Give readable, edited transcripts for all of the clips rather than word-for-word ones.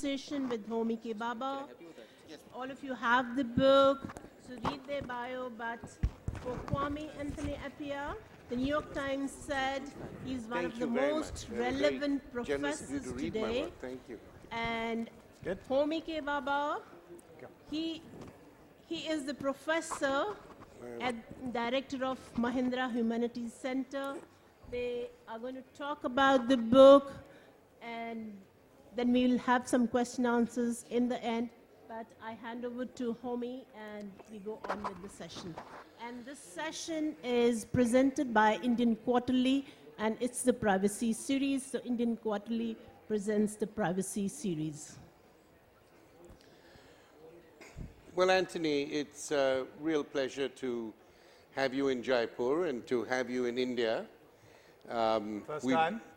conversation with Homi K. Bhabha. All of you have the book, so read their bio. But for Kwame Anthony Appiah, the New York Times said he's one of the most relevant professors today. Thank you. And Homi K. Bhabha, he is the professor and director of Mahindra Humanities Center. They are going to talk about the book, and then we will have some question answers in the end. But I hand over to Homi and we go on with the session. And this session is presented by Indian Quarterly, and it's the privacy series. So Indian Quarterly presents the privacy series. Well, Anthony, it's a real pleasure to have you in Jaipur and to have you in India.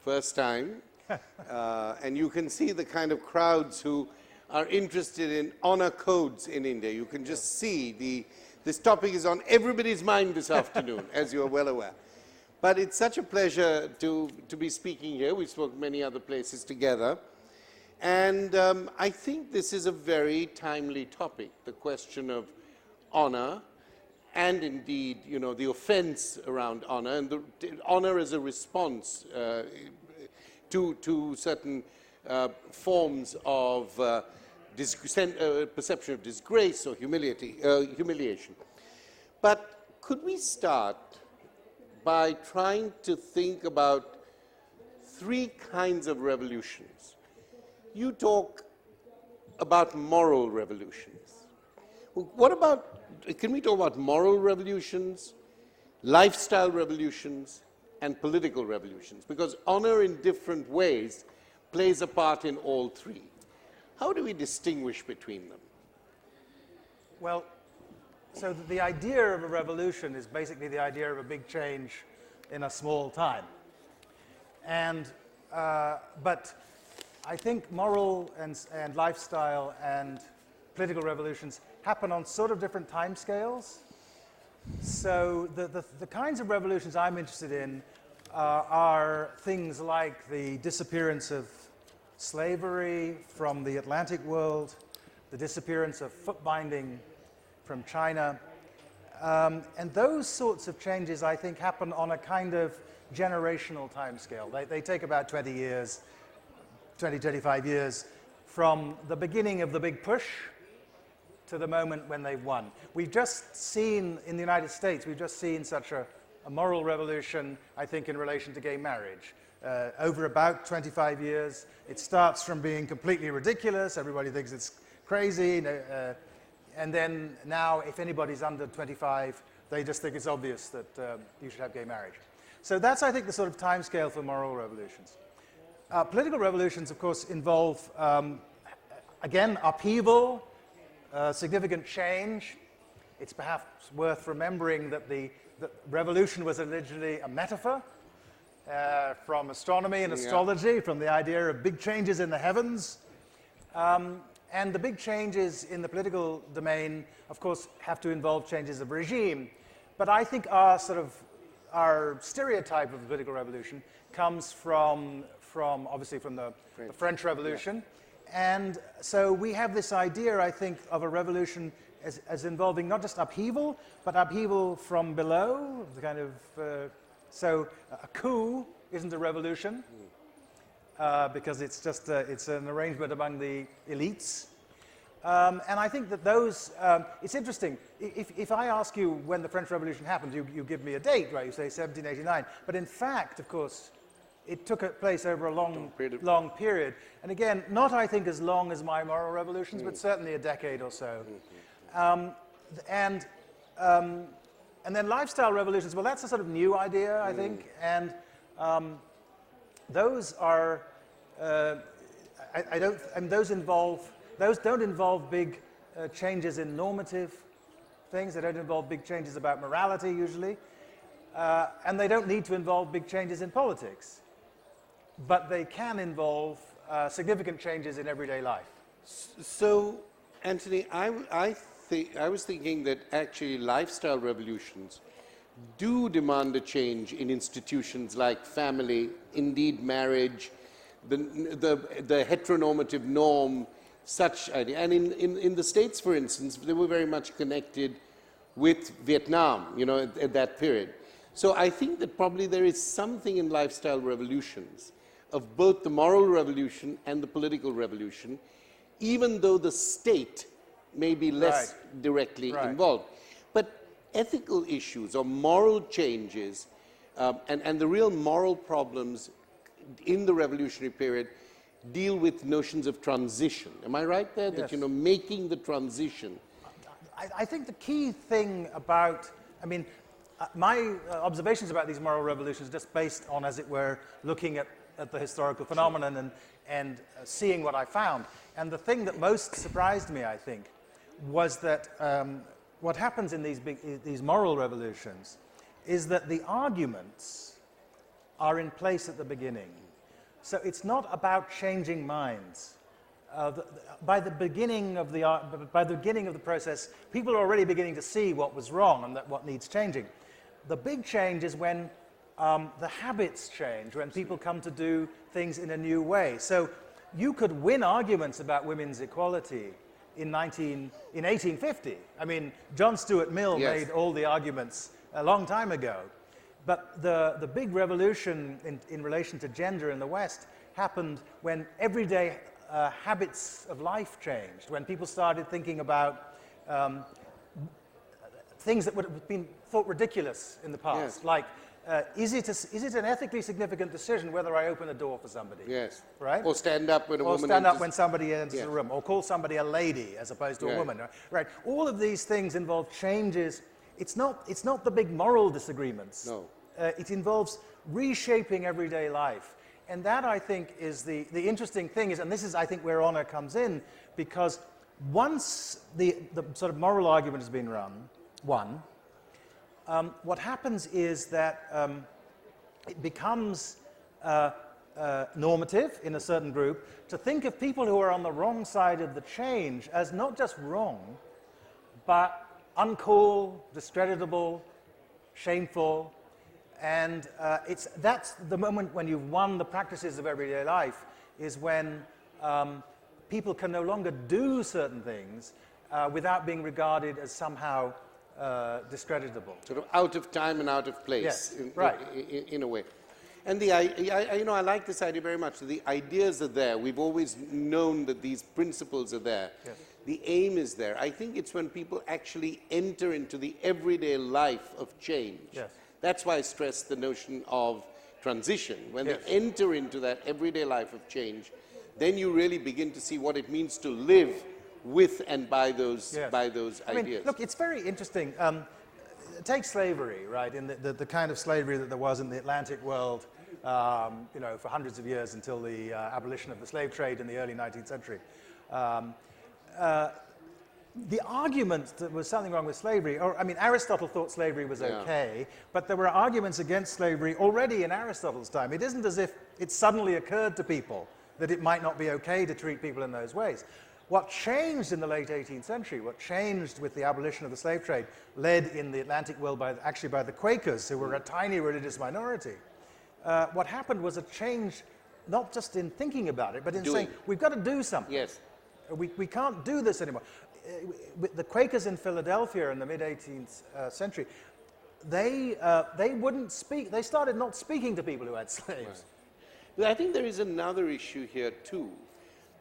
First time. And you can see the kind of crowds who are interested in honor codes in India. You can just see this topic is on everybody's mind this afternoon, as you are well aware. But it's such a pleasure to be speaking here. We spoke many other places together. And I think this is a very timely topic, the question of honor, and indeed, you know, the offense around honor, and the honor as a response to certain forms of perception of disgrace or humiliation. But could we start by trying to think about three kinds of revolutions? You talk about moral revolutions. What about, can we talk about moral revolutions, lifestyle revolutions, and political revolutions? Because honor in different ways plays a part in all three. How do we distinguish between them? Well, so the idea of a revolution is basically the idea of a big change in a small time. And, but I think moral and lifestyle and political revolutions happen on sort of different time scales. So the kinds of revolutions I'm interested in are things like the disappearance of slavery from the Atlantic world, the disappearance of foot binding from China. And those sorts of changes, I think, happen on a kind of generational timescale. They take about 20 years, 20, 25 years from the beginning of the big push to the moment when they won. We've just seen, in the United States, we've just seen such a moral revolution, I think, in relation to gay marriage. Over about 25 years, it starts from being completely ridiculous, everybody thinks it's crazy, and then now, if anybody's under 25, they just think it's obvious that you should have gay marriage. So that's, I think, the sort of timescale for moral revolutions. Political revolutions, of course, involve, again, upheaval, significant change. It's perhaps worth remembering that the revolution was originally a metaphor from astronomy and astrology, from the idea of big changes in the heavens. And the big changes in the political domain, of course, have to involve changes of regime. But I think our stereotype of the political revolution comes from obviously from the French Revolution. Yeah. And so we have this idea, I think, of a revolution as involving not just upheaval, but upheaval from below, the kind of, so a coup isn't a revolution, because it's just, it's an arrangement among the elites. And I think that those, it's interesting, if I ask you when the French Revolution happened, you give me a date, right? You say 1789. But in fact, of course, it took place over a long period. And again, not, I think, as long as my moral revolutions, but certainly a decade or so. And then lifestyle revolutions, well, that's a sort of new idea, I think. And those are, those don't involve big changes in normative things. They don't involve big changes about morality, usually. And they don't need to involve big changes in politics. But they can involve significant changes in everyday life. So, Anthony, I was thinking that actually lifestyle revolutions do demand a change in institutions like family, indeed marriage, the heteronormative norm, such idea. And in the States, for instance, they were very much connected with Vietnam, at that period. So I think that probably there is something in lifestyle revolutions of both the moral revolution and the political revolution, even though the state may be less directly involved. But ethical issues or moral changes and the real moral problems in the revolutionary period deal with notions of transition. Am I right there? Yes. That, making the transition. I think the key thing about, my observations about these moral revolutions just based on, as it were, looking at the historical phenomenon and seeing what I found. And the thing that most surprised me, I think, was that what happens in these moral revolutions is that the arguments are in place at the beginning. So it's not about changing minds. By the beginning of the process, people are already beginning to see what was wrong and what needs changing. The big change is when the habits change, when people come to do things in a new way. So you could win arguments about women's equality in 1850. John Stuart Mill made all the arguments a long time ago. But the big revolution in relation to gender in the West happened when everyday habits of life changed, when people started thinking about things that would have been thought ridiculous in the past, like is it an ethically significant decision whether I open a door for somebody? Yes. Right? Or stand up when a woman stand up enters. when somebody enters the room, or call somebody a lady as opposed to a woman. Right? All of these things involve changes. It's not the big moral disagreements. No. It involves reshaping everyday life. And that, I think, is the interesting thing is, and this is, I think, where honor comes in, because once the sort of moral argument has been won, what happens is that it becomes normative in a certain group to think of people who are on the wrong side of the change as not just wrong, but uncool, discreditable, shameful. And that's the moment when you've won the practices of everyday life, is when people can no longer do certain things without being regarded as somehow discreditable. Sort of out of time and out of place, in a way. And I like this idea very much. The ideas are there. We've always known that these principles are there. Yes. The aim is there. I think it's when people actually enter into the everyday life of change. Yes. That's why I stress the notion of transition. When they enter into that everyday life of change, then you really begin to see what it means to live with and by those ideas. Look, it's very interesting. Take slavery, right? In the kind of slavery that there was in the Atlantic world, for hundreds of years until the abolition of the slave trade in the early 19th century. The argument that there was something wrong with slavery, Aristotle thought slavery was okay, but there were arguments against slavery already in Aristotle's time. It isn't as if it suddenly occurred to people that it might not be okay to treat people in those ways. What changed in the late 18th century, what changed with the abolition of the slave trade, led in the Atlantic world by the Quakers, who were a tiny religious minority. What happened was a change, not just in thinking about it, but in saying, we've got to do something. Yes. We can't do this anymore. The Quakers in Philadelphia in the mid-18th century, they wouldn't speak. They started not speaking to people who had slaves. Right. I think there is another issue here too,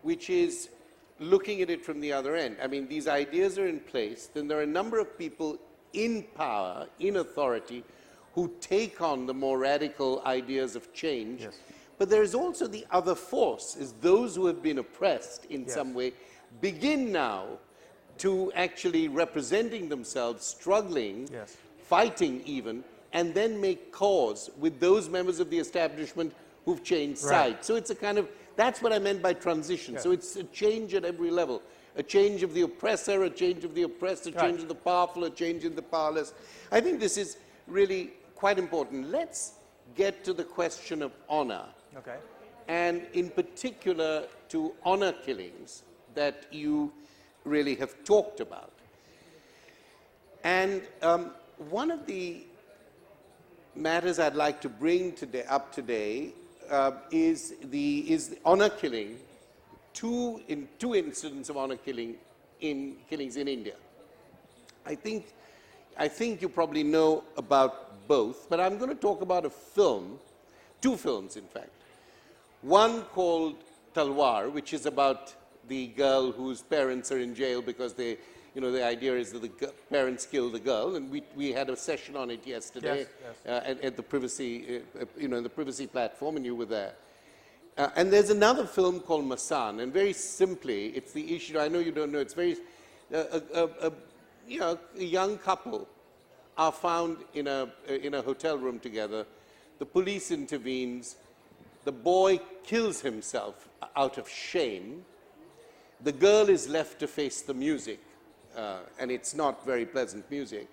which is looking at it from the other end. These ideas are in place. Then there are a number of people in power, in authority, who take on the more radical ideas of change. Yes. But there is also the other force, is those who have been oppressed in some way begin now to actually representing themselves, struggling, fighting even, and then make cause with those members of the establishment who've changed sides. So it's a kind of, that's what I meant by transition. So it's a change at every level. A change of the oppressor, a change of the oppressed, a change of the powerful, a change in the powerless. I think this is really quite important. Let's get to the question of honor. Okay. And in particular to honor killings that you really have talked about. And one of the matters I'd like to bring up today is the honor killing, two incidents of honor killings in India. I think you probably know about both, but I'm going to talk about a film, two films in fact. One called Talwar, which is about the girl whose parents are in jail because the idea is that the parents killed the girl, and we had a session on it yesterday. Yes. At the privacy, in the privacy platform, and you were there. And there's another film called Mehsana, and very simply, it's the issue. I know you don't know. It's very a young couple are found in a hotel room together. The police intervenes. The boy kills himself out of shame. The girl is left to face the music, and it's not very pleasant music.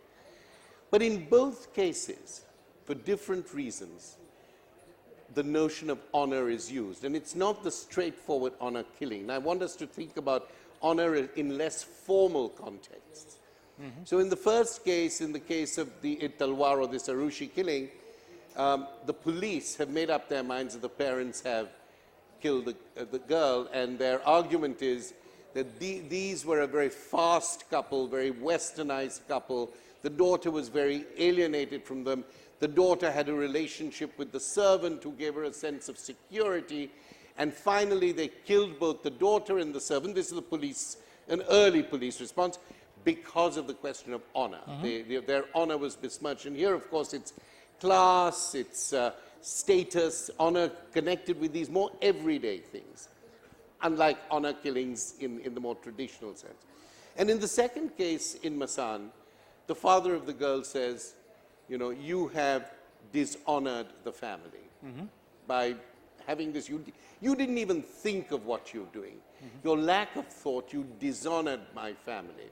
But in both cases, for different reasons, the notion of honor is used. And it's not the straightforward honor killing. And I want us to think about honor in less formal contexts. Mm-hmm. So in the first case, in the case of the Talwar or this Arushi killing, the police have made up their minds that the parents have killed the girl, and their argument is that these were a very fast couple, very westernized couple. The daughter was very alienated from them. The daughter had a relationship with the servant who gave her a sense of security. And finally, they killed both the daughter and the servant. This is the police, an early police response, because of the question of honor. Mm-hmm. Their honor was besmirched. And here, of course, it's class, it's status, honor connected with these more everyday things, unlike honor killings in the more traditional sense. And in the second case, in Mehsana, the father of the girl says, you have dishonored the family by having this. You didn't even think of what you're doing. Your lack of thought, you dishonored my family.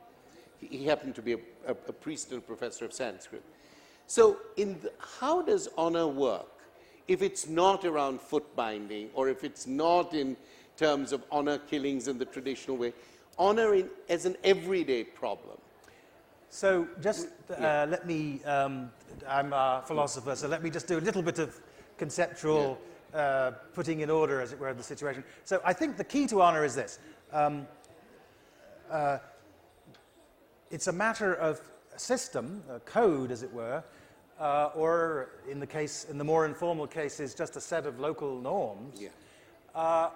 He happened to be a priest and a professor of Sanskrit. So how does honor work if it's not around foot binding, or if it's not in terms of honor killings in the traditional way? Honor as an everyday problem. So just let me, I'm a philosopher, so let me just do a little bit of conceptual putting in order, as it were, of the situation. So I think the key to honor is this. It's a matter of a system, a code, as it were, or in the more informal cases, just a set of local norms,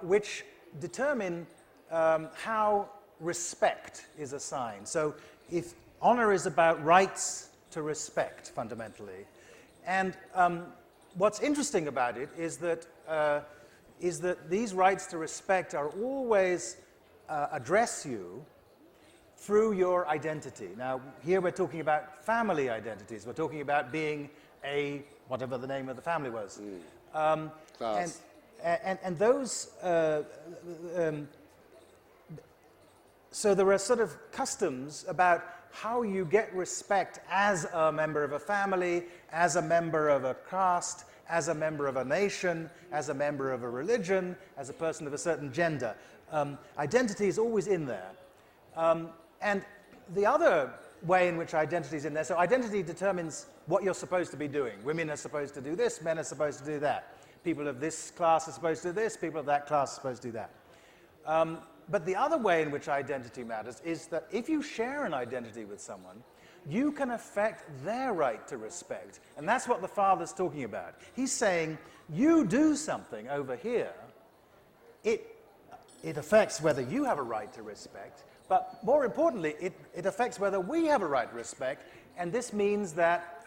which determine how respect is assigned. So if honor is about rights to respect, fundamentally. And what's interesting about it is that these rights to respect are always address you through your identity. Now, here we're talking about family identities. We're talking about being whatever the name of the family was. Class. And those, so there are sort of customs about how you get respect as a member of a family, as a member of a caste, as a member of a nation, as a member of a religion, as a person of a certain gender. Identity is always in there. And the other way in which identity is in there, so identity determines what you're supposed to be doing. Women are supposed to do this, men are supposed to do that. People of this class are supposed to do this, people of that class are supposed to do that. But the other way in which identity matters is that if you share an identity with someone, you can affect their right to respect. And that's what the father's talking about. He's saying, you do something over here, it affects whether you have a right to respect, but more importantly, it affects whether we have a right to respect, and this means that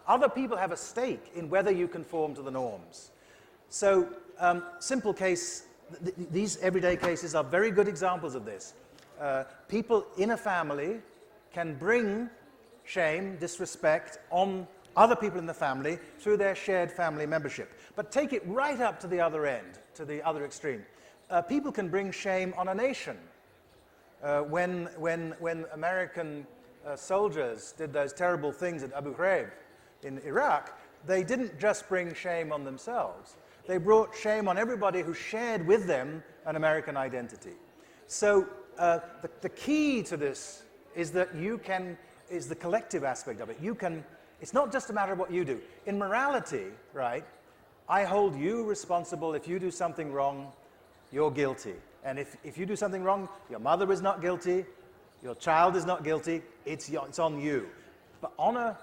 other people have a stake in whether you conform to the norms. So, simple case, these everyday cases are very good examples of this. People in a family can bring shame, disrespect on other people in the family through their shared family membership. But take it right up to the other end, to the other extreme. People can bring shame on a nation. When American soldiers did those terrible things at Abu Ghraib in Iraq, they didn't just bring shame on themselves. They brought shame on everybody who shared with them an American identity. So the key to this is that is the collective aspect of it. It's not just a matter of what you do. In morality, right, I hold you responsible. If you do something wrong, you're guilty. And if you do something wrong, your mother is not guilty, your child is not guilty, it's on you. But honor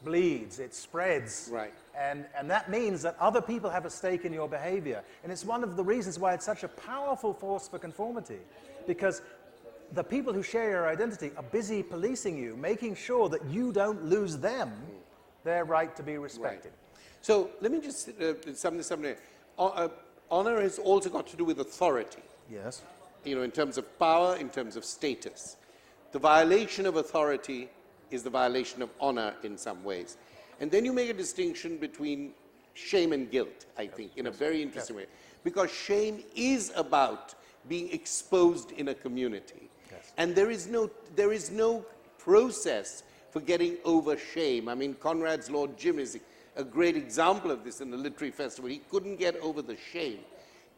bleeds, it spreads. Right. And that means that other people have a stake in your behavior. And it's one of the reasons why it's such a powerful force for conformity. Because the people who share your identity are busy policing you, making sure that you don't lose them their right to be respected. Right. So let me just sum this up. Honor has also got to do with authority. Yes. You know, in terms of power, in terms of status. The violation of authority is the violation of honor in some ways. And then you make a distinction between shame and guilt, I think, in a very interesting way. Because shame is about being exposed in a community. Yes. And there is no process for getting over shame. I mean, Conrad's Lord Jim is a great example of this in the literary festival. He couldn't get over the shame.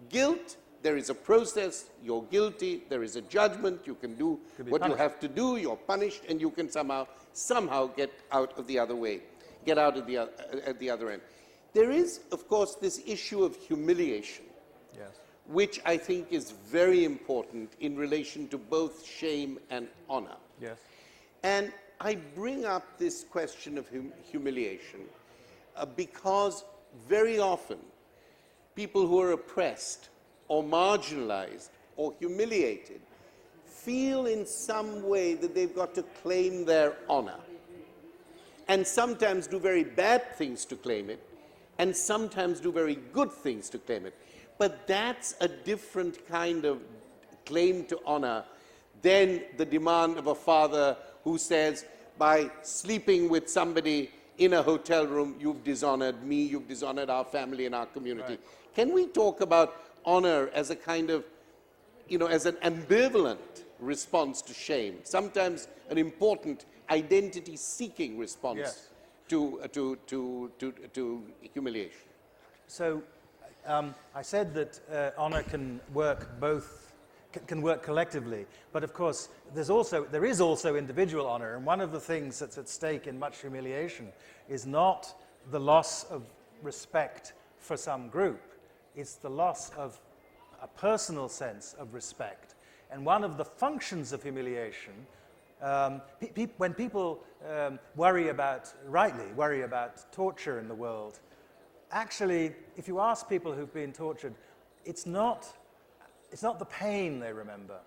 Guilt, there is a process, you're guilty, there is a judgment, you can do what punished. you have to do, you're punished, and you can somehow get out of the other way, get out of at the other end. There is, of course, this issue of humiliation, Yes. which I think is very important in relation to both shame and honor. Yes. And I bring up this question of humiliation because very often people who are oppressed or marginalized or humiliated feel in some way that they've got to claim their honor, and sometimes do very bad things to claim it, and sometimes do very good things to claim it. But that's a different kind of claim to honor than the demand of a father who says, by sleeping with somebody in a hotel room, you've dishonored me, you've dishonored our family and our community. Right. Can we talk about honor as a kind of, as an ambivalent response to shame, sometimes an important identity-seeking response Yes. to humiliation? So I said that honor can work can work collectively, but of course there is also individual honor, and one of the things that's at stake in much humiliation is not the loss of respect for some group, it's the loss of a personal sense of respect. And one of the functions of humiliation, when people rightly worry about torture in the world, actually, if you ask people who've been tortured, it's not the pain they remember.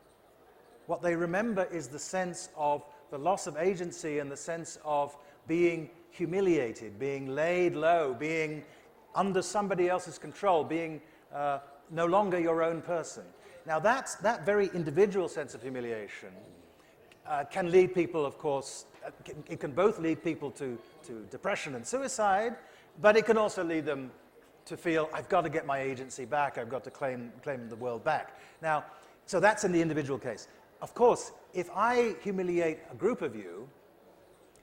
What they remember is the sense of the loss of agency and the sense of being humiliated, being laid low, being under somebody else's control, being no longer your own person. Now that very individual sense of humiliation can lead people, of course, it can both lead people to depression and suicide, but it can also lead them to feel, I've got to get my agency back, I've got to claim the world back. Now, so that's in the individual case. Of course, if I humiliate a group of you,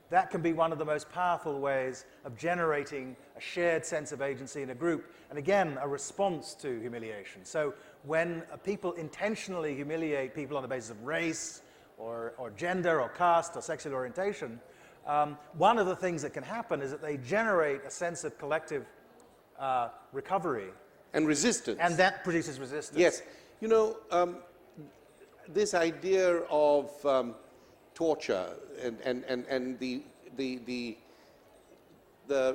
that can be one of the most powerful ways of generating a shared sense of agency in a group, and again, a response to humiliation. So when people intentionally humiliate people on the basis of race, or gender, or caste, or sexual orientation, one of the things that can happen is that they generate a sense of collective recovery. And resistance. And that produces resistance. Yes. This idea of torture and the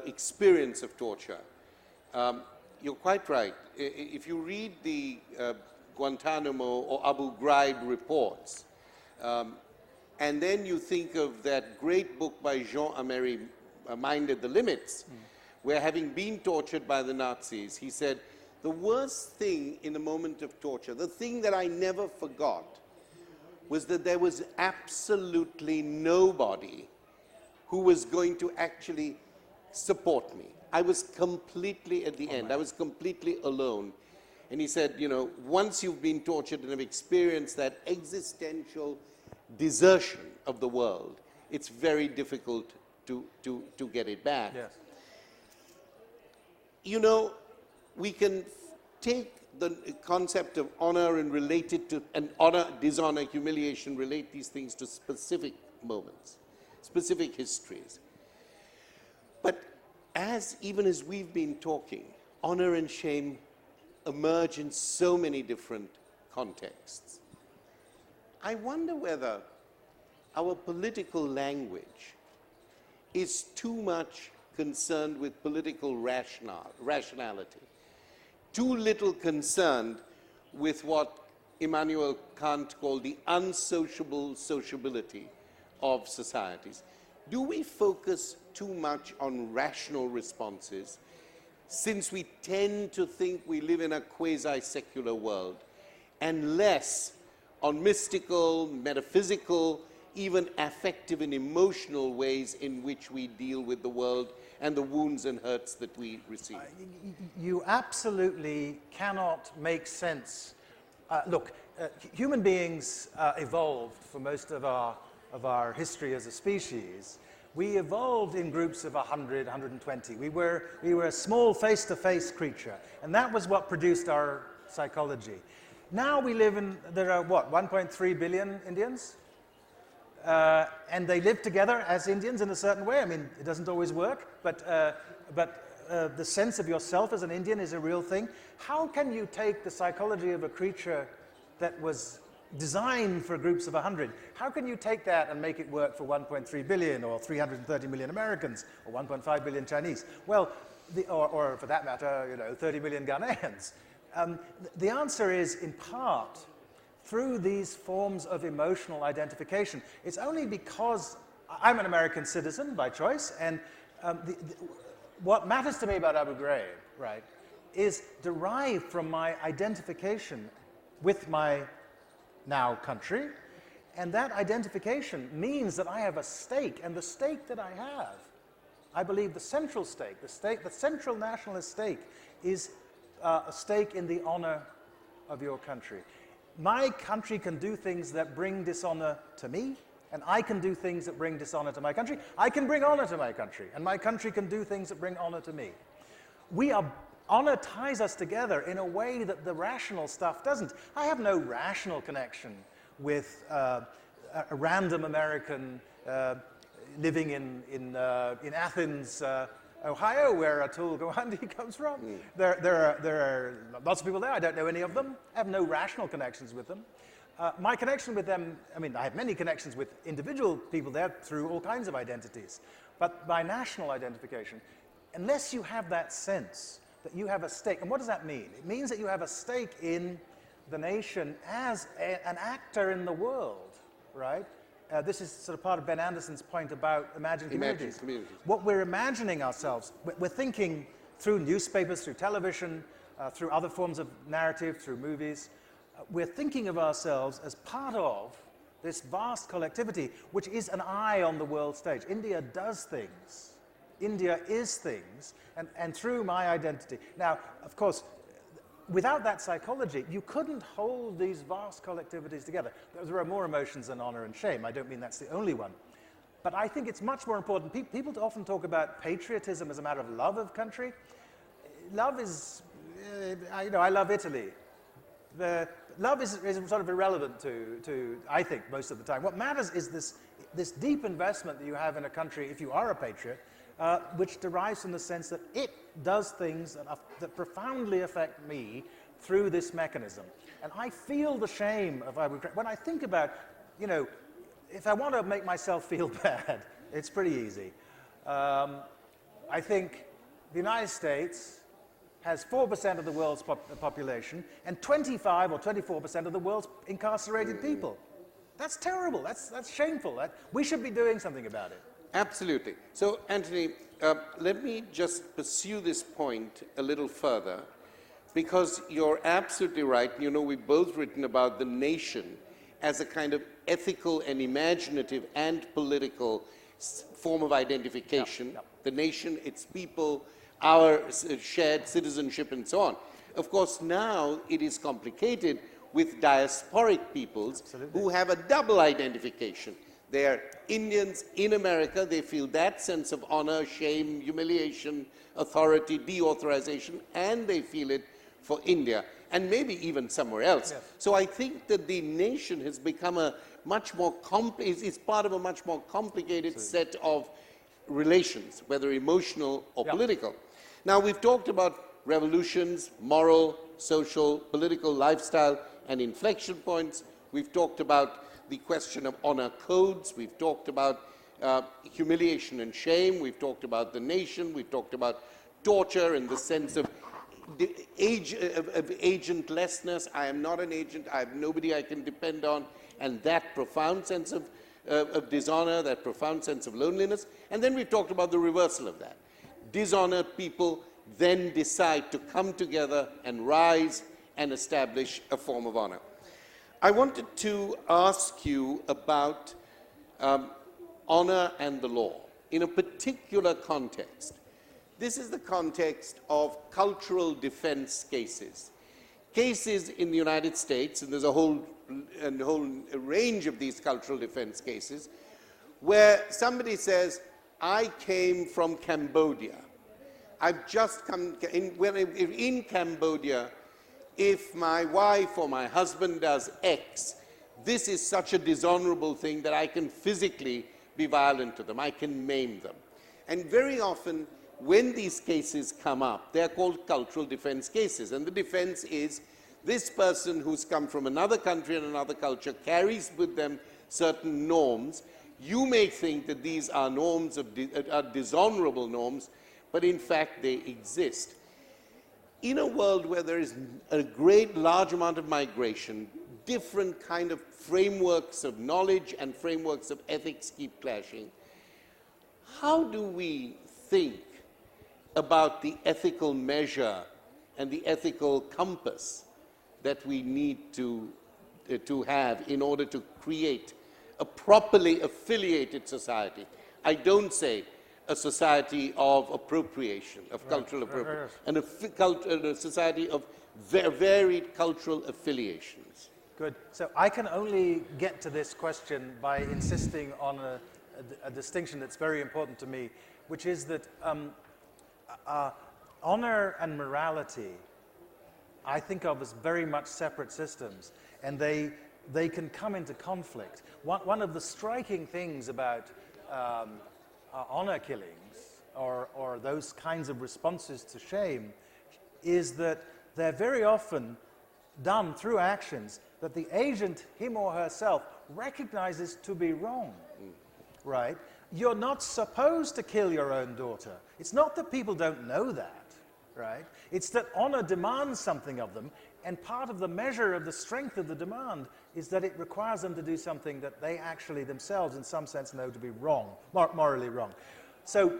experience of torture, you're quite right. If you read the Guantanamo or Abu Ghraib reports, and then you think of that great book by Jean Amery, Mind at the Limits, where having been tortured by the Nazis, he said, the worst thing in a moment of torture, the thing that I never forgot, was that there was absolutely nobody who was going to actually support me. I was completely at the end. I was completely alone. And he said, once you've been tortured and have experienced that existential desertion of the world, it's very difficult to get it back. Yes. We can take the concept of honor and relate it to, and honor, dishonor, humiliation, relate these things to specific moments, specific histories. But even as we've been talking, honor and shame emerge in so many different contexts. I wonder whether our political language is too much concerned with political rationality, too little concerned with what Immanuel Kant called the unsociable sociability of societies. Do we focus too much on rational responses, since we tend to think we live in a quasi-secular world, and less on mystical, metaphysical, even affective and emotional ways in which we deal with the world and the wounds and hurts that we receive? You absolutely cannot make sense. Look, human beings evolved for most of our history as a species. We evolved in groups of 100, 120. We were a small face-to-face creature, and that was what produced our psychology. Now we live in, there are what, 1.3 billion Indians? And they live together as Indians in a certain way. I mean, it doesn't always work, but the sense of yourself as an Indian is a real thing. How can you take the psychology of a creature that was designed for groups of 100, how can you take that and make it work for 1.3 billion or 330 million Americans or 1.5 billion Chinese? Well, or for that matter, 30 million Ghanaians. The answer is, in part, through these forms of emotional identification. It's only because I'm an American citizen by choice, and what matters to me about Abu Ghraib, right, is derived from my identification with my now country, and that identification means that I have a stake, and the stake that I have, I believe the central stake, the central nationalist stake, is a stake in the honor of your country. My country can do things that bring dishonor to me, and I can do things that bring dishonor to my country. I can bring honor to my country, and my country can do things that bring honor to me. Honor ties us together in a way that the rational stuff doesn't. I have no rational connection with a random American living in Athens, Ohio, where Atul Gawande comes from. There are lots of people there. I don't know any of them. I have no rational connections with them. My connection with them, I mean, I have many connections with individual people there through all kinds of identities. But by national identification, unless you have that sense that you have a stake, and what does that mean? It means that you have a stake in the nation as an actor in the world, right? This is sort of part of Ben Anderson's point about imagined communities. What we're imagining ourselves, we're thinking through newspapers, through television, through other forms of narrative, through movies. We're thinking of ourselves as part of this vast collectivity, which is an eye on the world stage. India does things. India is things, and through my identity. Now, of course, without that psychology, you couldn't hold these vast collectivities together. There are more emotions than honor and shame. I don't mean that's the only one. But I think it's much more important. People often talk about patriotism as a matter of love of country. Love is, I love Italy. Love is sort of irrelevant to, I think, most of the time. What matters is this deep investment that you have in a country, if you are a patriot, which derives from the sense that it does things that profoundly affect me through this mechanism. And I feel the shame of Abu Ghraib. When I think about, if I want to make myself feel bad, it's pretty easy. I think the United States has 4% of the world's population and 25 or 24% of the world's incarcerated people. That's terrible. That's shameful. We should be doing something about it. Absolutely. So, Anthony, let me just pursue this point a little further, because you're absolutely right. We've both written about the nation as a kind of ethical and imaginative and political form of identification. Yep. The nation, its people, our shared citizenship, and so on. Of course, now it is complicated with diasporic peoples who have a double identification. They're Indians in America. They feel that sense of honor, shame, humiliation, authority, deauthorization, and they feel it for India, and maybe even somewhere else. Yes. So I think that the nation has become a much more is part of a much more complicated set of relations, whether emotional or political. Now, we've talked about revolutions, moral, social, political, lifestyle, and inflection points. We've talked about the question of honor codes. We've talked about humiliation and shame. We've talked about the nation. We've talked about torture in the sense of agentlessness. I am not an agent. I have nobody I can depend on. And that profound sense of dishonor, that profound sense of loneliness. And then we've talked about the reversal of that. Dishonored people then decide to come together and rise and establish a form of honor. I wanted to ask you about honor and the law in a particular context. This is the context of cultural defense cases. Cases in the United States, and there's a whole range of these cultural defense cases, where somebody says, I came from Cambodia. I've just come, in Cambodia, if my wife or my husband does X, this is such a dishonorable thing that I can physically be violent to them. I can maim them. And very often, when these cases come up, they're called cultural defense cases. And the defense is this person who's come from another country and another culture carries with them certain norms. You may think that these are norms are dishonorable norms, but in fact they exist. In a world where there is a large amount of migration, different kind of frameworks of knowledge and frameworks of ethics keep clashing. How do we think about the ethical measure and the ethical compass that we need to have in order to create a properly affiliated society? I don't say a society of appropriation, of cultural appropriation, and a society of varied cultural affiliations. Good. So I can only get to this question by insisting on a distinction that's very important to me, which is that honor and morality I think of as very much separate systems, and they can come into conflict. One of the striking things about honor killings or those kinds of responses to shame is that they're very often done through actions that the agent, him or herself, recognizes to be wrong, right? You're not supposed to kill your own daughter. It's not that people don't know that, right? It's that honor demands something of them, and part of the measure of the strength of the demand is that it requires them to do something that they actually themselves, in some sense, know to be wrong, morally wrong. So,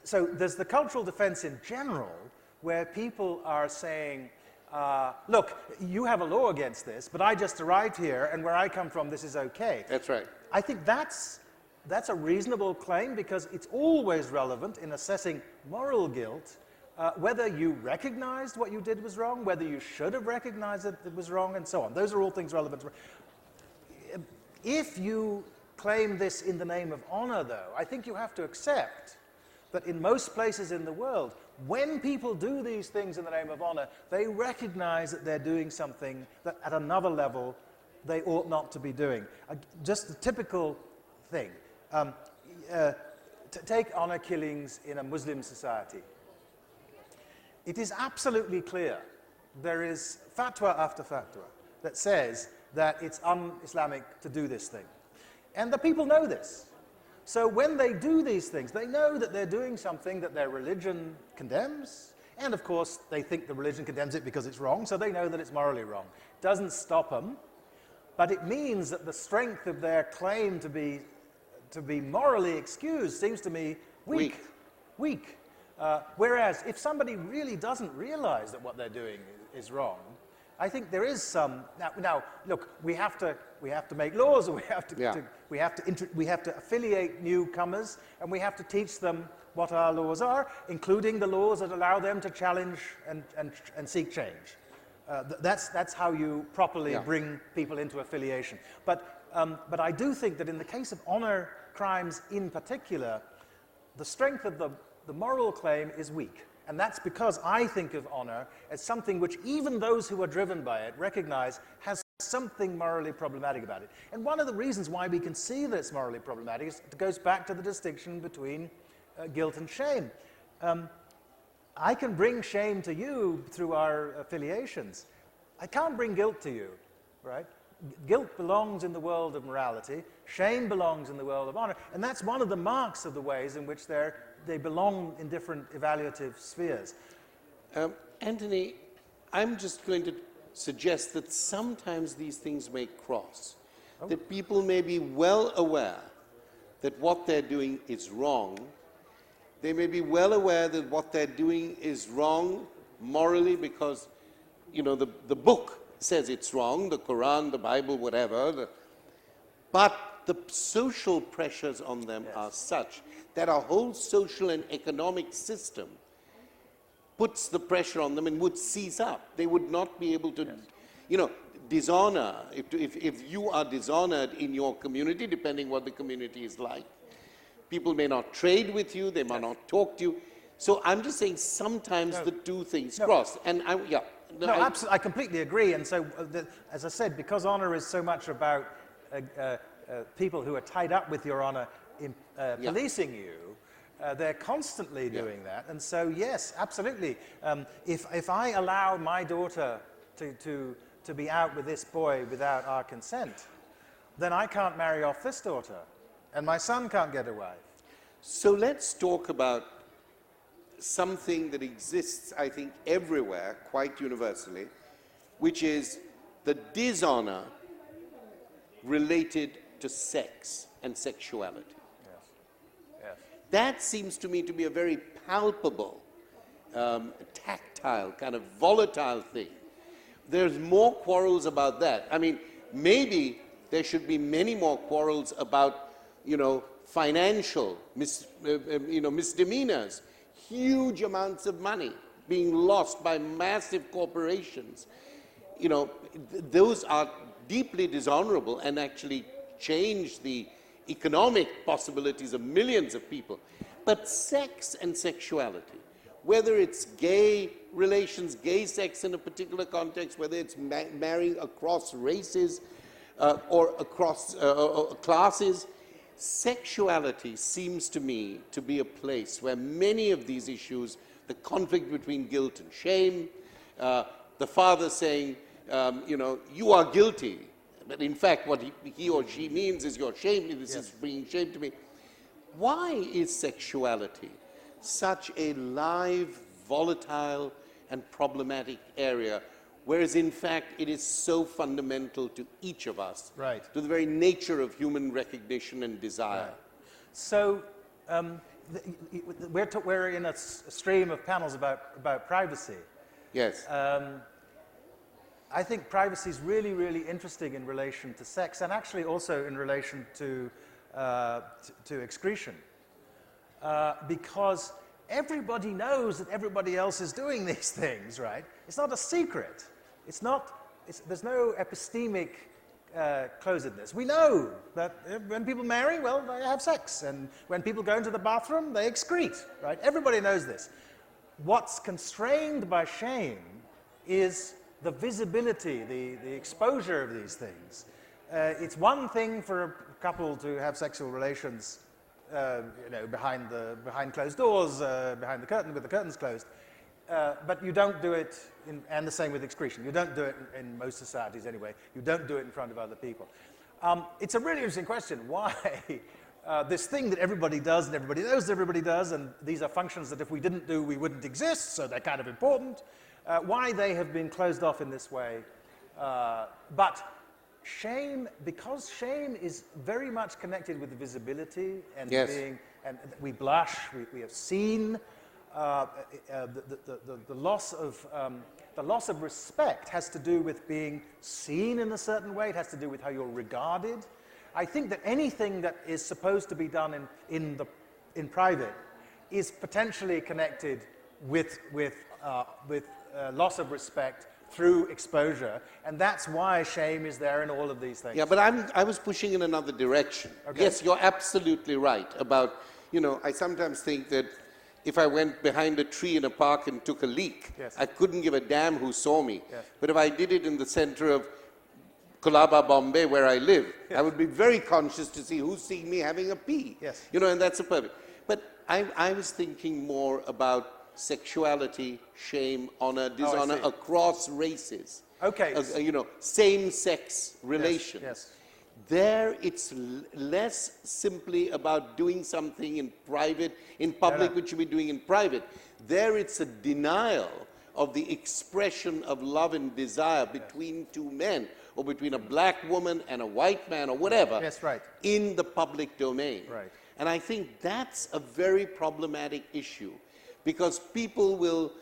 so there's the cultural defense in general, where people are saying, look, you have a law against this, but I just arrived here, and where I come from, this is okay. That's right. I think that's a reasonable claim, because it's always relevant in assessing moral guilt, whether you recognized what you did was wrong, whether you should have recognized that it was wrong, and so on. Those are all things relevant. If you claim this in the name of honor, though, I think you have to accept that in most places in the world, when people do these things in the name of honor, they recognize that they're doing something that at another level they ought not to be doing. Just the typical thing. Take honor killings in a Muslim society. It is absolutely clear, there is fatwa after fatwa that says that it's un-Islamic to do this thing. And the people know this. So when they do these things, they know that they're doing something that their religion condemns, and of course they think the religion condemns it because it's wrong, so they know that it's morally wrong. Doesn't stop them, but it means that the strength of their claim to be morally excused seems to me weak. Whereas if somebody really doesn't realize that what they're doing is wrong, I think there is some. Now look, we have to make laws, and we have to affiliate newcomers, and we have to teach them what our laws are, including the laws that allow them to challenge and seek change. That's how you properly bring people into affiliation. But I do think that in the case of honor crimes in particular, the strength of the moral claim is weak. And that's because I think of honor as something which even those who are driven by it recognize has something morally problematic about it. And one of the reasons why we can see that it's morally problematic is it goes back to the distinction between guilt and shame. I can bring shame to you through our affiliations. I can't bring guilt to you, right? Guilt belongs in the world of morality. Shame belongs in the world of honor. And that's one of the marks of the ways in which they belong in different evaluative spheres. Anthony, I'm just going to suggest that sometimes these things may cross. That people may be well aware that what they're doing is wrong. They may be well aware that what they're doing is wrong morally because, you know, the book says it's wrong, the Quran, the Bible, whatever. But the social pressures on them are such that our whole social and economic system puts the pressure on them and would seize up. They would not be able to, you know, dishonor. If you are dishonored in your community, depending what the community is like, people may not trade with you, they might not talk to you. So I'm just saying sometimes the two things cross. And absolutely, I completely agree. And so, as I said, because honor is so much about people who are tied up with your honor in policing you, they're constantly doing that. And so, yes, absolutely. If I allow my daughter to be out with this boy without our consent, then I can't marry off this daughter, and my son can't get a wife. So let's talk about something that exists, I think, everywhere, quite universally, which is the dishonor related to sex and sexuality. That seems to me to be a very palpable, tactile, kind of volatile thing. There's more quarrels about that. I mean, maybe there should be many more quarrels about, you know, financial misdemeanors, huge amounts of money being lost by massive corporations. You know, those are deeply dishonorable and actually change the economic possibilities of millions of people. But sex and sexuality, whether it's gay relations, gay sex in a particular context, whether it's marrying across races or across classes, sexuality seems to me to be a place where many of these issues, the conflict between guilt and shame, the father saying, you know, you are guilty, but in fact what he or she means is you're shaming, this is bringing shame to me. Why is sexuality such a live, volatile, and problematic area, whereas in fact it is so fundamental to each of us, to the very nature of human recognition and desire? So we're in a stream of panels about privacy. Yes. I think privacy is really, really interesting in relation to sex, and actually also in relation to excretion, because everybody knows that everybody else is doing these things, right? It's not a secret. There's no epistemic closedness. We know that when people marry, well, they have sex, and when people go into the bathroom, they excrete, right? Everybody knows this. What's constrained by shame is the visibility, the exposure of these things. It's one thing for a couple to have sexual relations, you know, behind closed doors, behind the curtain, with the curtains closed. But you don't do it, and the same with excretion. You don't do it in most societies anyway. You don't do it in front of other people. It's a really interesting question. Why this thing that everybody does and everybody knows everybody does, and these are functions that if we didn't do, we wouldn't exist, so they're kind of important. Why they have been closed off in this way. But shame, because shame is very much connected with the visibility and being, and we blush, we have seen. The loss of respect has to do with being seen in a certain way. It has to do with how you're regarded. I think that anything that is supposed to be done in private is potentially connected with loss of respect through exposure, and that's why shame is there in all of these things. Yeah, but I was pushing in another direction. Okay. Yes, you're absolutely right about, you know, I sometimes think that if I went behind a tree in a park and took a leak, I couldn't give a damn who saw me. But if I did it in the center of Colaba, Bombay, where I live, I would be very conscious to see who's seeing me having a pee. You know, and that's a perfect. But I was thinking more about sexuality, shame, honor, dishonor see. across races. Okay. Same-sex relations. Yes. There, it's less simply about doing something in private, in public, which you be doing in private. There, it's a denial of the expression of love and desire between two men, or between a black woman and a white man, or whatever, Yes, right. in the public domain. Right. And I think that's a very problematic issue, because people will,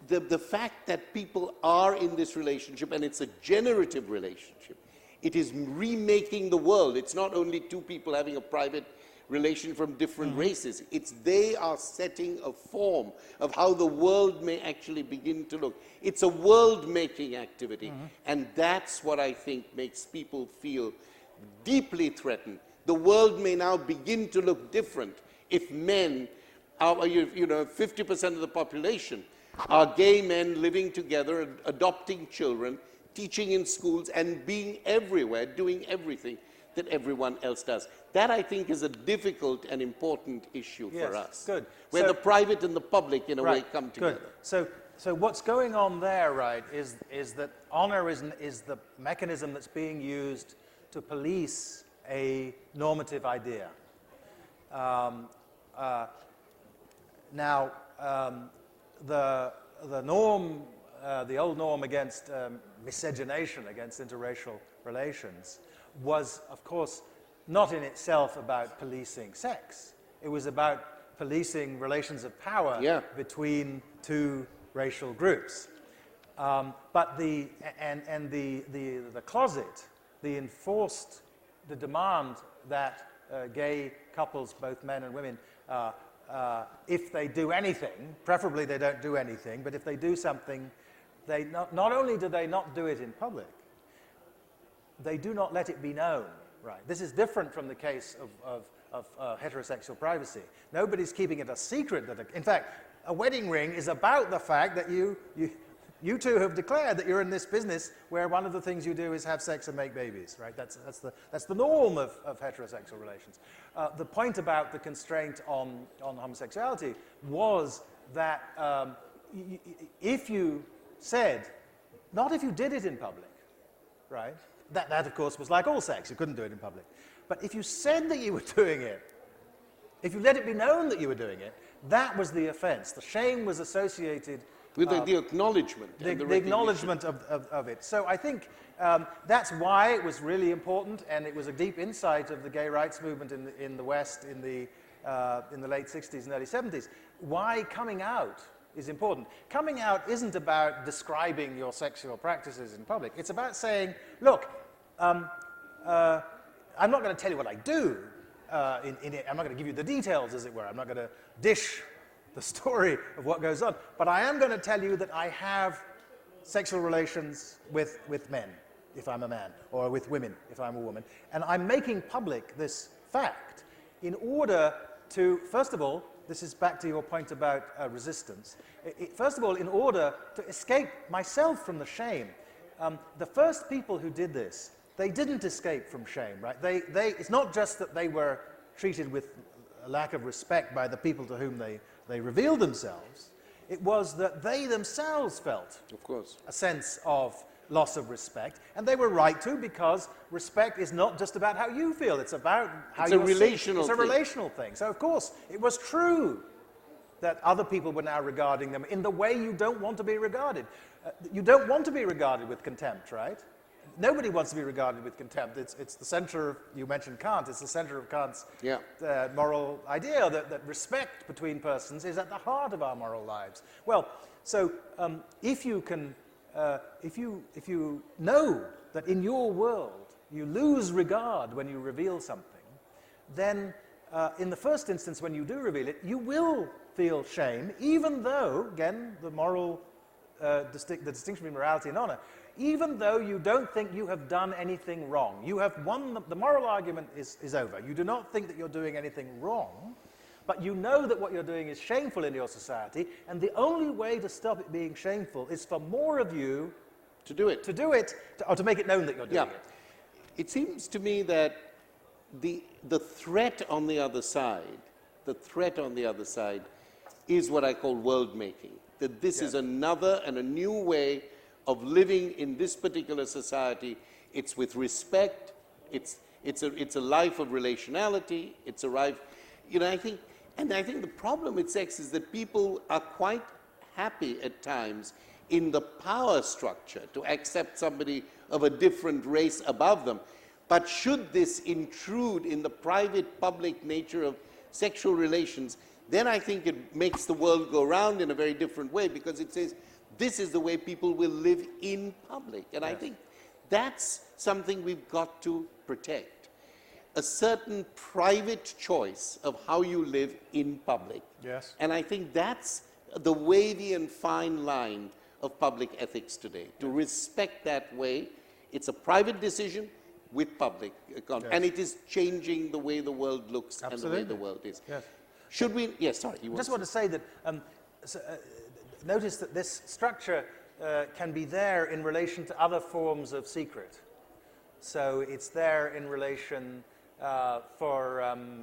the fact that people are in this relationship, and it's a generative relationship, it is remaking the world. It's not only two people having a private relation from different races. It's they are setting a form of how the world may actually begin to look. It's a world-making activity, and that's what I think makes people feel deeply threatened. The world may now begin to look different if men, 50% of the population are gay men living together, adopting children, teaching in schools, and being everywhere, doing everything that everyone else does. That, I think, is a difficult and important issue for us. Good. Where So- the private and the public, in a way, come together. Good. So what's going on there, right, is that honor is the mechanism that's being used to police a normative idea. The norm, the old norm against miscegenation, against interracial relations, was, of course, not in itself about policing sex. It was about policing relations of power between two racial groups. But the closet, the demand that gay couples, both men and women, if they do anything, preferably they don't do anything, but if they do something, they not only do they not do it in public, they do not let it be known. Right. This is different from the case of heterosexual privacy. Nobody's keeping it a secret. In fact, a wedding ring is about the fact that you two have declared that you're in this business where one of the things you do is have sex and make babies. Right. That's the norm of heterosexual relations. The point about the constraint on homosexuality was that if you said, not if you did it in public, right? That, of course, was like all sex. You couldn't do it in public. But if you said that you were doing it, if you let it be known that you were doing it, that was the offense. The shame was associated with the acknowledgement. The acknowledgement of it. So I think that's why it was really important, and it was a deep insight of the gay rights movement in the West in the late 60s and early 70s. Why coming out is important. Coming out isn't about describing your sexual practices in public. It's about saying, look, I'm not going to tell you what I do in it. I'm not going to give you the details, as it were. I'm not going to dish the story of what goes on. But I am going to tell you that I have sexual relations with men, if I'm a man, or with women, if I'm a woman. And I'm making public this fact in order to, first of all, this is back to your point about resistance. First of all, in order to escape myself from the shame. The first people who did this, they didn't escape from shame, right? It's not just that they were treated with a lack of respect by the people to whom they revealed themselves. It was that they themselves felt, of course, a sense of loss of respect, and they were right to, because respect is not just about how you feel, it's about how you're seen. It's a relational thing. So of course it was true that other people were now regarding them in the way you don't want to be regarded. You don't want to be regarded with contempt, right? Nobody wants to be regarded with contempt. It's the center of, you mentioned Kant, it's the center of Kant's moral idea that respect between persons is at the heart of our moral lives. Well, so if you can if you know that in your world you lose regard when you reveal something, then in the first instance when you do reveal it, you will feel shame, even though, again, the moral, the distinction between morality and honor, even though you don't think you have done anything wrong. You have won, the moral argument is over. You do not think that you're doing anything wrong, but you know that what you're doing is shameful in your society, and the only way to stop it being shameful is for more of you to do it, or to make it known that you're doing it. It seems to me that the threat on the other side, is what I call world making. That this is another and a new way of living in this particular society. It's with respect, it's a life of relationality, it's a life, I think the problem with sex is that people are quite happy at times in the power structure to accept somebody of a different race above them. But should this intrude in the private, public nature of sexual relations, then I think it makes the world go round in a very different way, because it says this is the way people will live in public. And I think that's something we've got to protect. A certain private choice of how you live in public. Yes. And I think that's the wavy and fine line of public ethics today, to respect that way. It's a private decision with public account, and it is changing the way the world looks and the way the world is. Yes. Should we? Yes, sorry. I just want to say that notice that this structure can be there in relation to other forms of secret. So it's there in relation for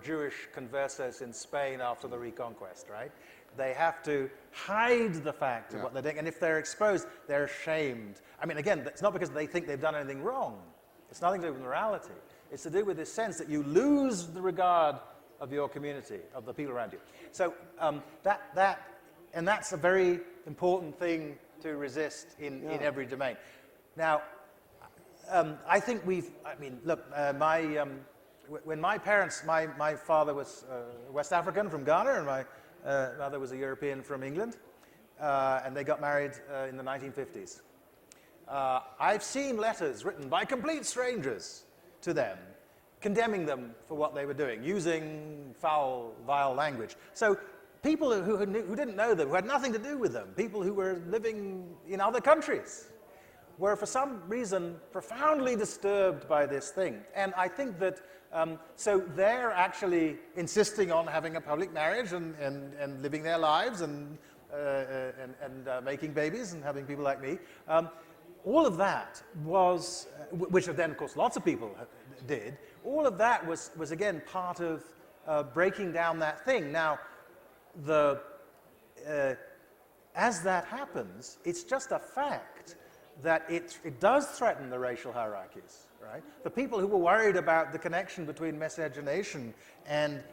Jewish conversos in Spain after the Reconquest, right? They have to hide the fact of what they're doing, and if they're exposed, they're shamed. I mean, again, it's not because they think they've done anything wrong. It's nothing to do with morality. It's to do with this sense that you lose the regard of your community, of the people around you. So that's a very important thing to resist in every domain. Now, I think when my parents, my father was West African from Ghana, and my mother was a European from England, and they got married in the 1950s. I've seen letters written by complete strangers to them, condemning them for what they were doing, using foul, vile language. So people who didn't know them, who had nothing to do with them, people who were living in other countries, were for some reason profoundly disturbed by this thing. And I think that, so they're actually insisting on having a public marriage and living their lives and making babies and having people like me. All of that was, which then of course lots of people did, all of that was again part of breaking down that thing. Now, as that happens, it's just a fact that it does threaten the racial hierarchies, right? The people who were worried about the connection between miscegenation and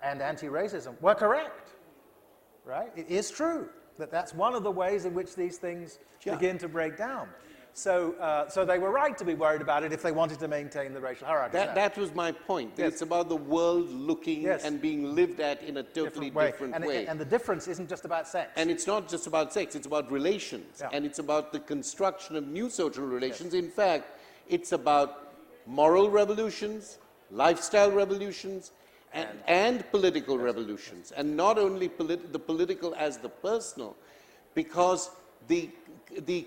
anti-racism were correct, right? It is true that that's one of the ways in which these things begin to break down. So they were right to be worried about it if they wanted to maintain the racial hierarchy. That was my point. That it's about the world looking and being lived at in a totally different way. And the difference isn't just about sex. And it's not just about sex, it's about relations. And it's about the construction of new social relations. In fact, it's about moral revolutions, lifestyle revolutions, and political revolutions. And not only the political as the personal, because the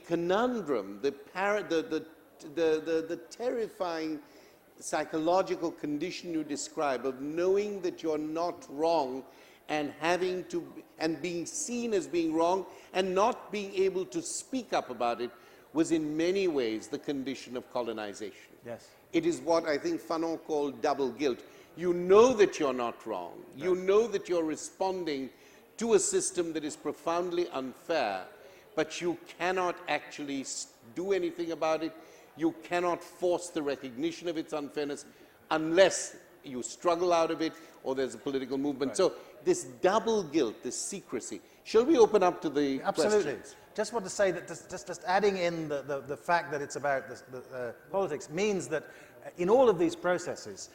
conundrum, the terrifying psychological condition you describe of knowing that you're not wrong and being seen as being wrong and not being able to speak up about it was in many ways the condition of colonization. Yes. It is what I think Fanon called double guilt. You know that you're not wrong. Yes. You know that you're responding to a system that is profoundly unfair, but you cannot actually do anything about it. You cannot force the recognition of its unfairness unless you struggle out of it or there's a political movement. Right. So this double guilt, this secrecy. Shall we open up to the questions? Just want to say that just adding in the fact that it's about the politics means that in all of these processes,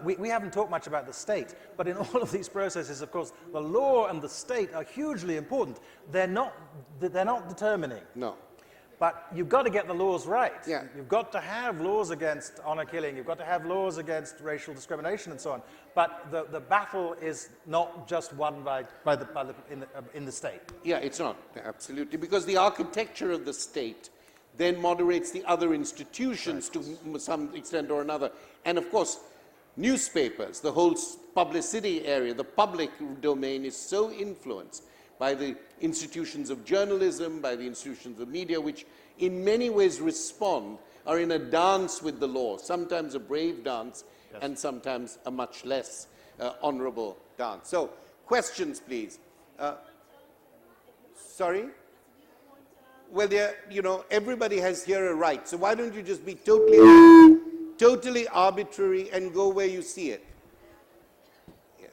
we haven't talked much about the state, but in all of these processes, of course, the law and the state are hugely important. They're not determining. No. But you've got to get the laws right. Yeah. You've got to have laws against honor killing. You've got to have laws against racial discrimination and so on. But the battle is not just won in the state. Yeah, it's not, absolutely. Because the architecture of the state then moderates the other institutions to some extent or another. And of course, newspapers, the whole publicity area, the public domain is so influenced by the institutions of journalism, by the institutions of media, which in many ways are in a dance with the law, sometimes a brave dance, and sometimes a much less honorable dance. So, questions, please. Sorry? Well, you know, everybody has here a right. So why don't you just be totally arbitrary and go where you see it? Yeah.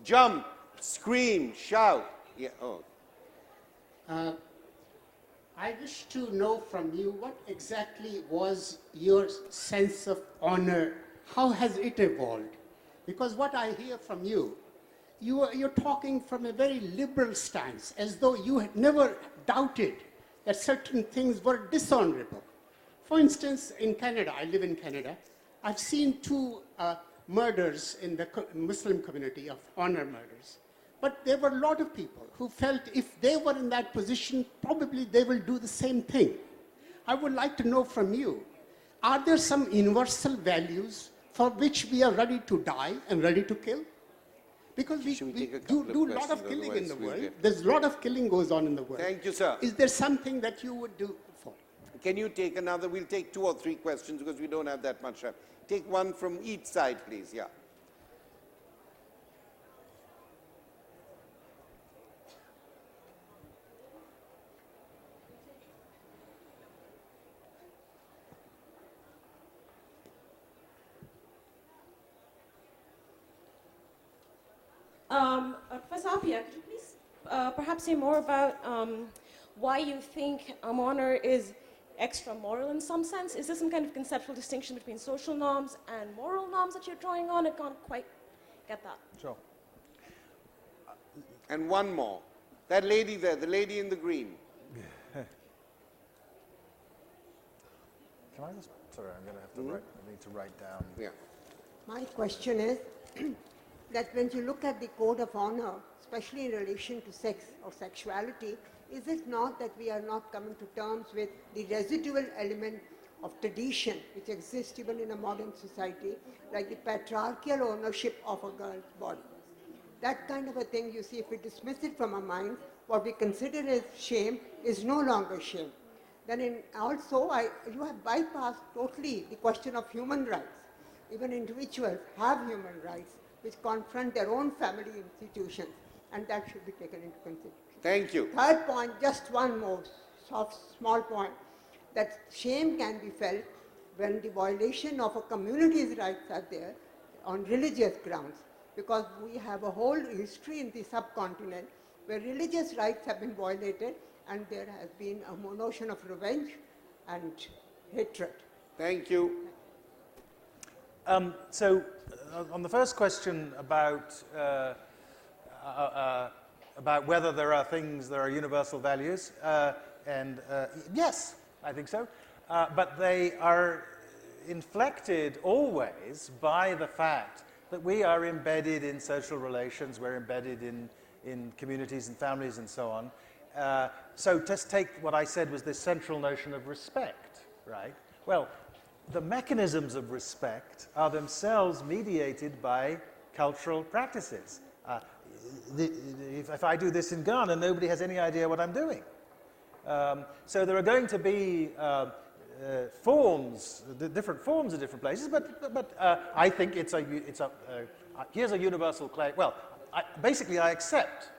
Jump, scream, shout. Yeah. Oh. I wish to know from you what exactly was your sense of honor. How has it evolved? Because what I hear from you, you're talking from a very liberal stance, as though you had never doubted that certain things were dishonorable. For instance, in Canada, I live in Canada, I've seen two murders in the Muslim community of honor murders. But there were a lot of people who felt if they were in that position, probably they will do the same thing. I would like to know from you, are there some universal values for which we are ready to die and ready to kill? Because we do a lot of killing in the world. There's a lot of killing goes on in the world. Thank you, sir. Is there something that you would do for? Can you take another? We'll take 2 or 3 questions because we don't have that much time. Take one from each side, please. Yeah. Professor Appiah, could you please perhaps say more about why you think honor is extra-moral in some sense? Is there some kind of conceptual distinction between social norms and moral norms that you're drawing on? I can't quite get that. Sure. And one more. That lady there, the lady in the green. Can I just, sorry, I'm going to have to write, I need to write down. Yeah. My question is that when you look at the code of honor, especially in relation to sex or sexuality, is it not that we are not coming to terms with the residual element of tradition which exists even in a modern society, like the patriarchal ownership of a girl's body? That kind of a thing, you see, if we dismiss it from our mind, what we consider as shame is no longer shame. Then you have bypassed totally the question of human rights. Even individuals have human rights which confront their own family institutions, and that should be taken into consideration. Thank you. Third point, just one more small point, that shame can be felt when the violation of a community's rights are there on religious grounds, because we have a whole history in the subcontinent where religious rights have been violated and there has been a notion of revenge and hatred. Thank you. So, on the first question about whether there are universal values, yes, I think so, but they are inflected always by the fact that we are embedded in social relations, we're embedded in communities and families and so on. So just take what I said was this central notion of respect, right? Well, the mechanisms of respect are themselves mediated by cultural practices. If I do this in Ghana, nobody has any idea what I'm doing. So there are going to be different forms in different places, but I think here's a universal claim. Well, basically I accept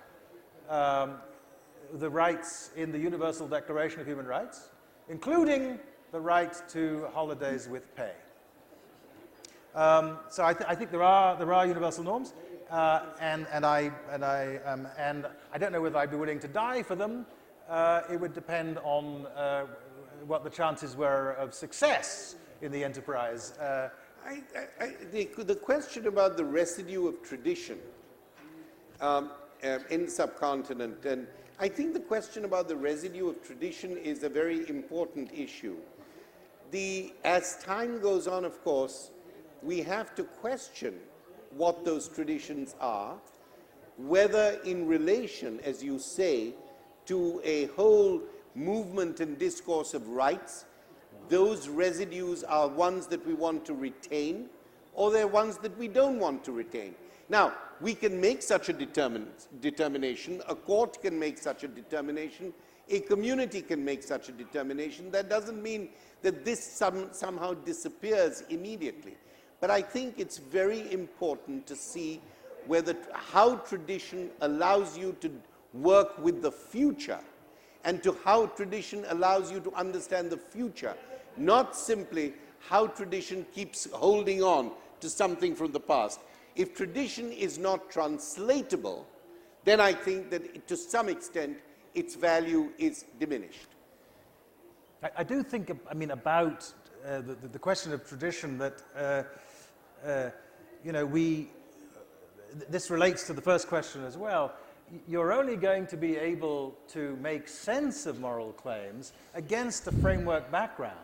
the rights in the Universal Declaration of Human Rights, including the right to holidays with pay. So I think there are universal norms, and I don't know whether I'd be willing to die for them. It would depend on what the chances were of success in the enterprise. The question about the residue of tradition in the subcontinent, and I think the question about the residue of tradition is a very important issue. As time goes on, of course, we have to question what those traditions are, whether in relation, as you say, to a whole movement and discourse of rights, those residues are ones that we want to retain, or they're ones that we don't want to retain. Now, we can make such a determination, a court can make such a determination, a community can make such a determination. That doesn't mean that this somehow disappears immediately. But I think it's very important to see how tradition allows you to work with the future, and to how tradition allows you to understand the future, not simply how tradition keeps holding on to something from the past. If tradition is not translatable, then I think that to some extent its value is diminished. I do think, I mean, about the question of tradition that, you know, this relates to the first question as well. You're only going to be able to make sense of moral claims against a framework background.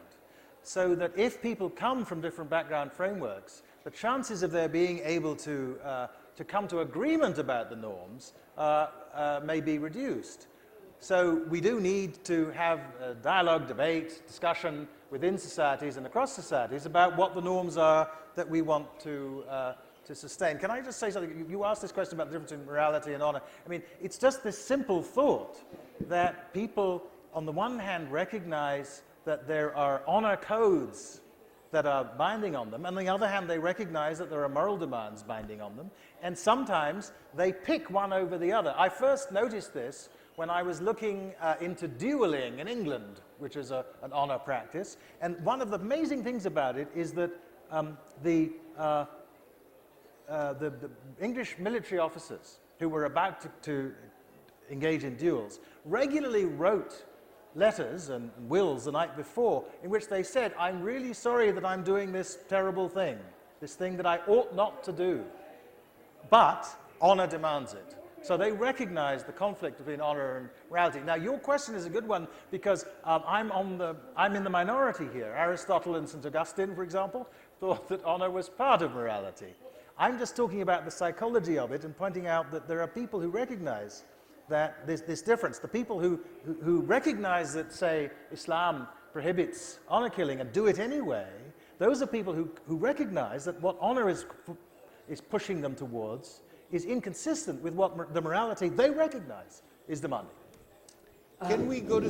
So that if people come from different background frameworks, the chances of their being able to come to agreement about the norms may be reduced. So we do need to have dialogue, debate, discussion within societies and across societies about what the norms are that we want to sustain. Can I just say something? You asked this question about the difference in morality and honor. I mean, it's just this simple thought that people, on the one hand, recognize that there are honor codes that are binding on them, and on the other hand, they recognize that there are moral demands binding on them, and sometimes they pick one over the other. I first noticed this when I was looking into dueling in England, which is an honor practice, and one of the amazing things about it is that the English military officers who were about to engage in duels regularly wrote letters and wills the night before in which they said, I'm really sorry that I'm doing this terrible thing, this thing that I ought not to do, but honor demands it. So they recognize the conflict between honor and morality. Now, your question is a good one because I'm in the minority here. Aristotle and St. Augustine, for example, thought that honor was part of morality. I'm just talking about the psychology of it and pointing out that there are people who recognize that this difference. The people who recognize that, say, Islam prohibits honor killing and do it anyway, those are people who recognize that what honor is pushing them towards is inconsistent with what the morality they recognize is demanding. Can we go to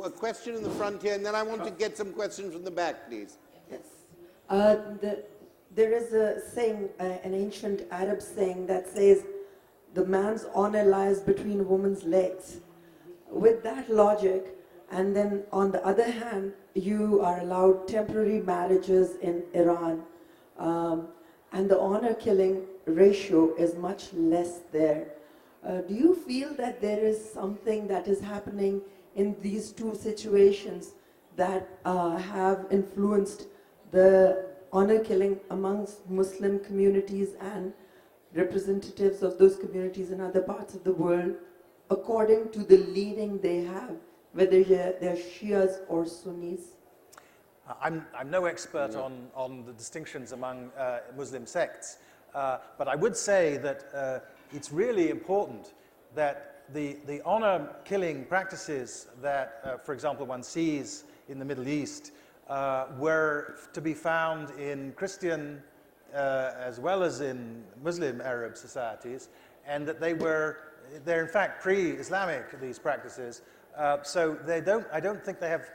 a question in the front here, and then I want to get some questions from the back, please. Yes. There is a saying, an ancient Arab saying that says, the man's honor lies between a woman's legs. With that logic, and then on the other hand, you are allowed temporary marriages in Iran, and the honor killing ratio is much less there. Do you feel that there is something that is happening in these two situations that have influenced the honor killing amongst Muslim communities and representatives of those communities in other parts of the world, according to the leading they have, whether they're Shias or Sunnis? I'm no expert on the distinctions among Muslim sects, but I would say that it's really important that the honor-killing practices that, for example, one sees in the Middle East were to be found in Christian as well as in Muslim Arab societies, and that they're in fact pre-Islamic, these practices. So I don't think they have,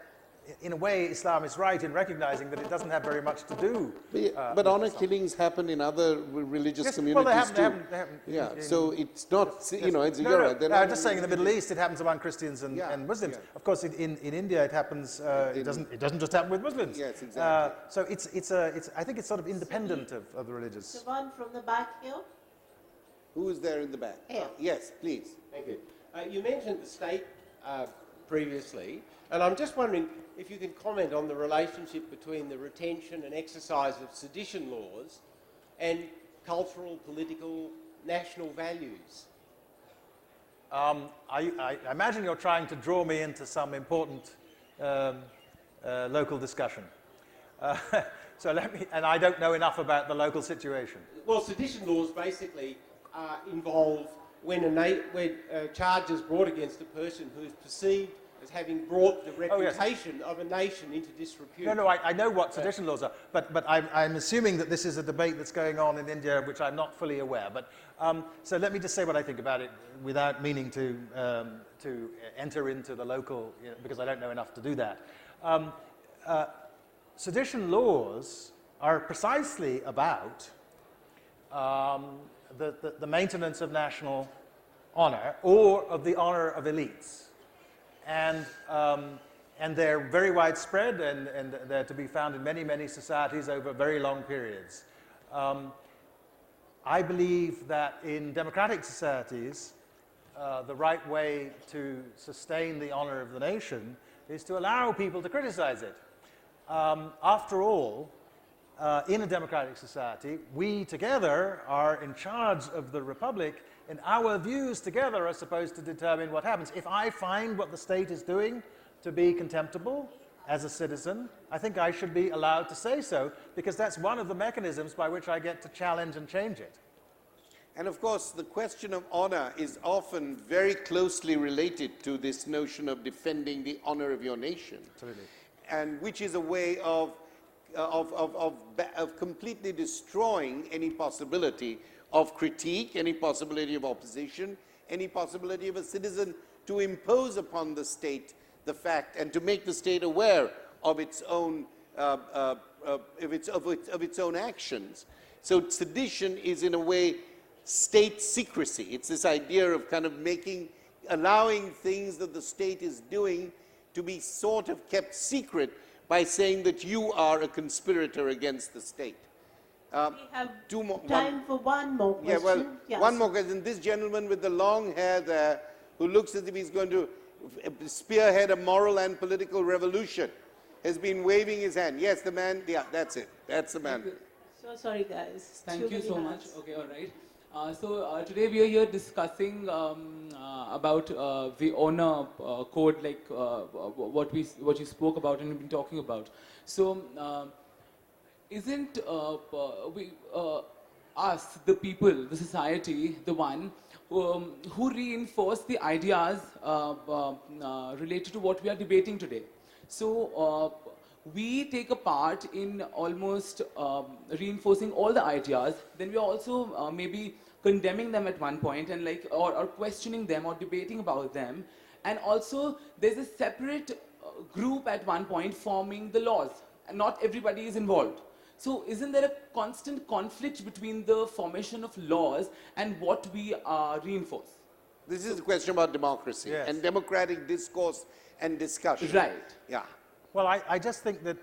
in a way, Islam is right in recognizing that it doesn't have very much to do. But honor killings happen in other religious communities well, they happen. So it's not, you know, I'm just saying in the Middle East it happens among Christians and Muslims. Yeah. Of course, in India it happens. It doesn't just happen with Muslims. Yes, exactly. So I think it's sort of independent of the religious. The one from the back here. Who is there in the back? Yeah. Yes, please. Thank you. You mentioned the state previously, and I'm just wondering if you can comment on the relationship between the retention and exercise of sedition laws and cultural, political, national values. I imagine you're trying to draw me into some important local discussion. So and I don't know enough about the local situation. Well, sedition laws basically involve when a charge is brought against a person who is perceived as having brought the reputation of a nation into disrepute. No, I know what sedition laws are, but I'm assuming that this is a debate that's going on in India, which I'm not fully aware. But so let me just say what I think about it, without meaning to enter into the local, because I don't know enough to do that. Sedition laws are precisely about the maintenance of national honor or of the honor of elites. And they're very widespread, and they're to be found in many, many societies over very long periods. I believe that in democratic societies, the right way to sustain the honor of the nation is to allow people to criticize it. After all, in a democratic society, we together are in charge of the republic, and our views together are supposed to determine what happens. If I find what the state is doing to be contemptible as a citizen, I think I should be allowed to say so, because that's one of the mechanisms by which I get to challenge and change it. And of course, the question of honor is often very closely related to this notion of defending the honor of your nation. Absolutely. And which is a way of completely destroying any possibility of critique, any possibility of opposition, any possibility of a citizen to impose upon the state the fact and to make the state aware of its own own actions. So sedition is in a way state secrecy. It's this idea of kind of allowing things that the state is doing to be sort of kept secret by saying that you are a conspirator against the state. We have time for one more question. Yeah, well, yes. one more question. This gentleman with the long hair there, who looks as if he's going to spearhead a moral and political revolution, has been waving his hand. Yes, the man, yeah, that's it. That's the man. So sorry, guys. Thank you so much. Okay, all right. Today we are here discussing about the honor code, like what you spoke about and we've been talking about. So, isn't us, the people, the society, the one who reinforce the ideas related to what we are debating today? So, we take a part in almost reinforcing all the ideas. Then we are also maybe condemning them at one point and or questioning them or debating about them. And also there's a separate group at one point forming the laws, and not everybody is involved. So isn't there a constant conflict between the formation of laws and what we reinforce? This is a question about democracy, yes, and democratic discourse and discussion. Right. Yeah. Well, I just think that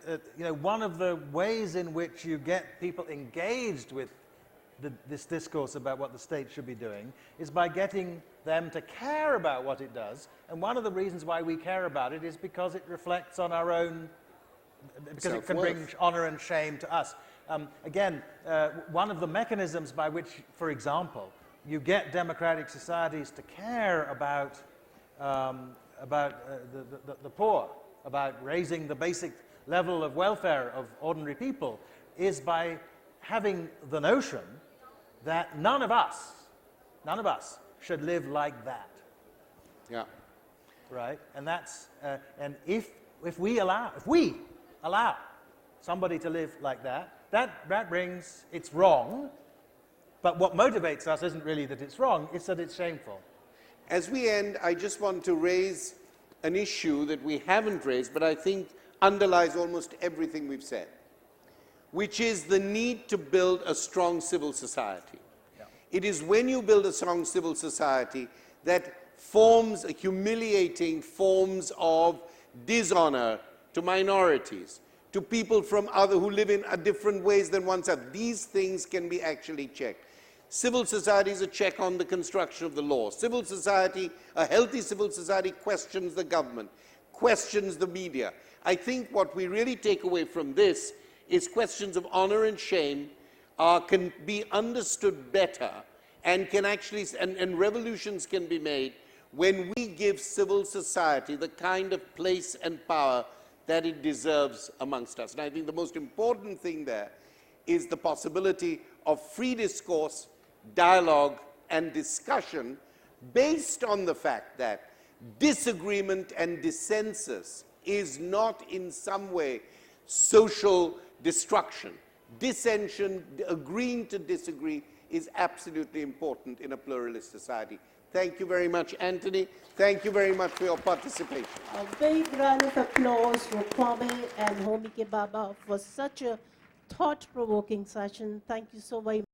one of the ways in which you get people engaged with this discourse about what the state should be doing is by getting them to care about what it does. And one of the reasons why we care about it is because it reflects on our own, because it can bring honor and shame to us. Again, one of the mechanisms by which, for example, you get democratic societies to care about the poor, about raising the basic level of welfare of ordinary people, is by having the notion that none of us should live like that. Yeah. Right? And that's and if we allow somebody to live like that brings, it's wrong, but what motivates us isn't really that it's wrong, it's that it's shameful. As we end, I just want to raise an issue that we haven't raised, but I think underlies almost everything we've said, which is the need to build a strong civil society. Yeah. It is when you build a strong civil society that forms humiliating forms of dishonor to minorities, to people from who live in different ways than oneself. These things can be actually checked. Civil society is a check on the construction of the law. Civil society, a healthy civil society, questions the government, questions the media. I think what we really take away from this is questions of honor and shame can be understood better and can actually, and revolutions can be made when we give civil society the kind of place and power that it deserves amongst us. And I think the most important thing there is the possibility of free discourse, dialogue, and discussion based on the fact that disagreement and dissensus is not in some way social destruction. Dissension, agreeing to disagree, is absolutely important in a pluralist society. Thank you very much, Anthony. Thank you very much for your participation. A big round of applause for Kwame and Homi Bhabha for such a thought-provoking session. Thank you so very much.